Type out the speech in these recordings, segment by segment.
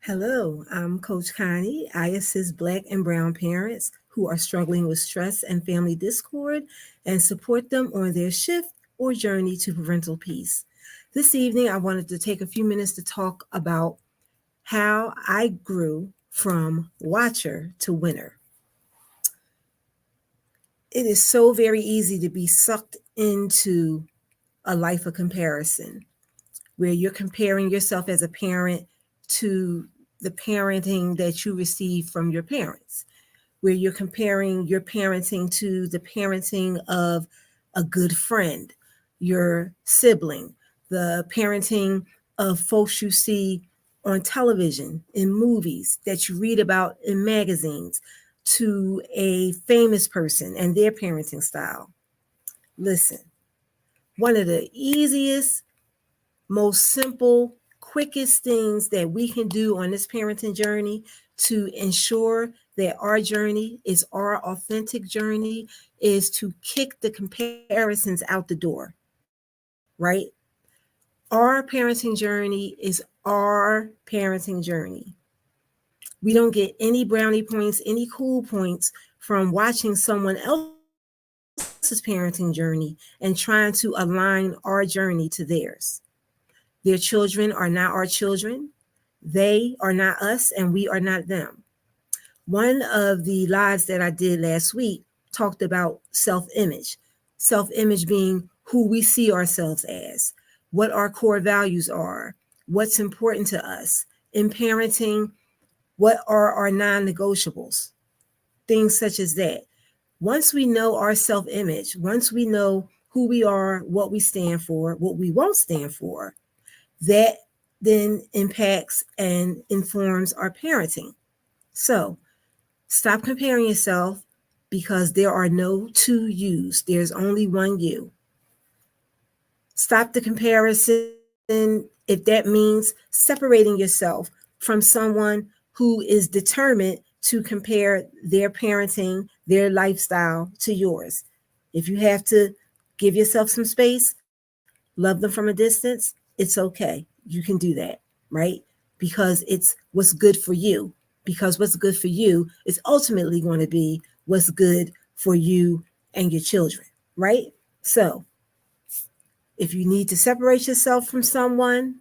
Hello, I'm Coach Connie. I assist Black and Brown parents who are struggling with stress and family discord and support them on their shift or journey to parental peace. This evening, I wanted to take a few minutes to talk about how I grew from watcher to winner. It is so very easy to be sucked into a life of comparison where you're comparing yourself as a parent to the parenting that you received from your parents, where you're comparing your parenting to the parenting of a good friend, your sibling, the parenting of folks you see on television, in movies, that you read about in magazines, to a famous person and their parenting style. Listen, one of the easiest, most simple, quickest things that we can do on this parenting journey to ensure that our journey is our authentic journey is to kick the comparisons out the door, right? Our parenting journey is our parenting journey. We don't get any brownie points, any cool points from watching someone else's parenting journey and trying to align our journey to theirs. Their children are not our children. They are not us, and we are not them. One of the lives that I did last week talked about self image being who we see ourselves as, what our core values are, what's important to us. In parenting, what are our non negotiables? Things such as that. Once we know our self image, once we know who we are, what we stand for, what we won't stand for, that then impacts and informs our parenting. So stop comparing yourself because there are no two yous. There's only one you. Stop the comparison if that means separating yourself from someone who is determined to compare their parenting, their lifestyle to yours. If you have to give yourself some space, love them from a distance, it's okay. You can do that, right? Because it's what's good for you. Because what's good for you is ultimately going to be what's good for you and your children, right? So if you need to separate yourself from someone,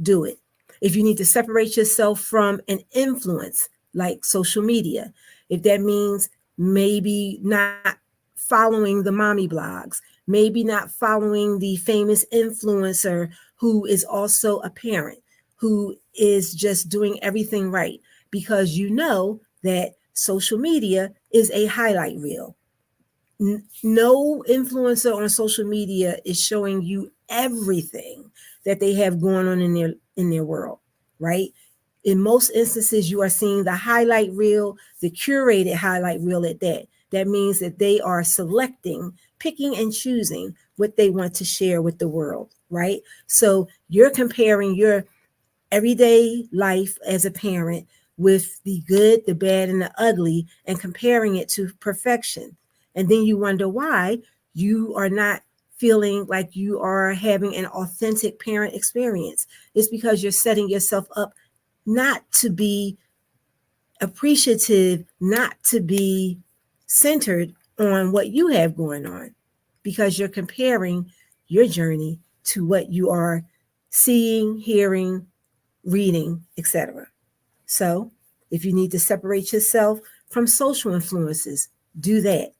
do it. If you need to separate yourself from an influence like social media, if that means maybe not following the mommy blogs, maybe not following the famous influencer who is also a parent, who is just doing everything right, because you know that social media is a highlight reel. No influencer on social media is showing you everything that they have going on in their world, right? In most instances, you are seeing the highlight reel, the curated highlight reel at that. That means that they are selecting, picking and choosing what they want to share with the world, right? So you're comparing your everyday life as a parent with the good, the bad, and the ugly, and comparing it to perfection. And then you wonder why you are not feeling like you are having an authentic parent experience. It's because you're setting yourself up not to be appreciative, not to be centered on what you have going on, because you're comparing your journey to what you are seeing, hearing, reading, etc. So, if you need to separate yourself from social influences, do that.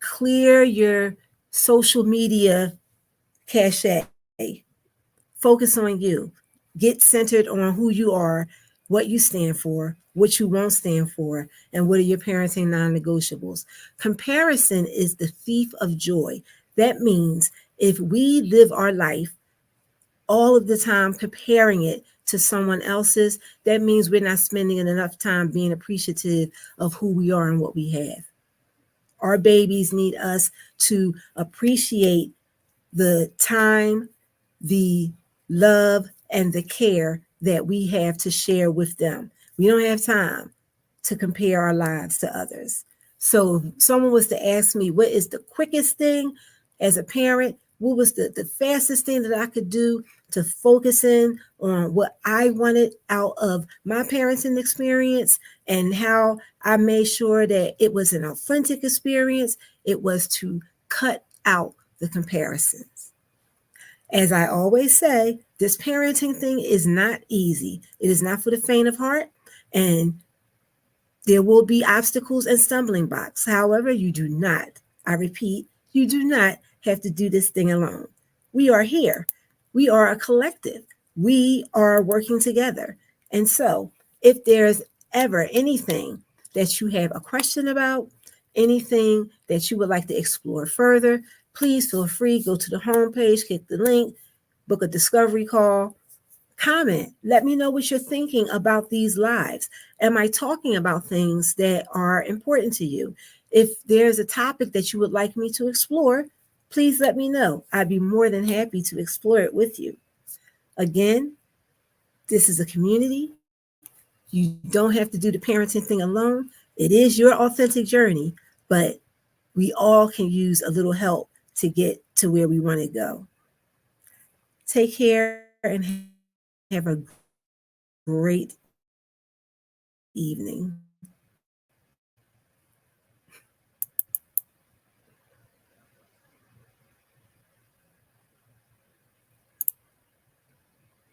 Clear your social media cache. Focus on you. Get centered on who you are, what you stand for, what you won't stand for, and what are your parenting non negotiables. Comparison is the thief of joy. That means if we live our life all of the time comparing it to someone else's, that means we're not spending enough time being appreciative of who we are and what we have. Our babies need us to appreciate the time, the love, and the care that we have to share with them. We don't have time to compare our lives to others. So if someone was to ask me, what is the quickest thing as a parent? What was the fastest thing that I could do to focus in on what I wanted out of my parenting experience and how I made sure that it was an authentic experience. It was to cut out the comparisons. As I always say, this parenting thing is not easy. It is not for the faint of heart, and there will be obstacles and stumbling blocks. However, you do not, I repeat, you do not have to do this thing alone. We are here. We are a collective. We are working together. And so, if there's ever anything that you have a question about, anything that you would like to explore further, please feel free, go to the homepage, click the link, book a discovery call, comment. Let me know what you're thinking about these lives. Am I talking about things that are important to you? If there's a topic that you would like me to explore, please let me know. I'd be more than happy to explore it with you. Again, this is a community. You don't have to do the parenting thing alone. It is your authentic journey, but we all can use a little help to get to where we want to go. Take care and have a great evening.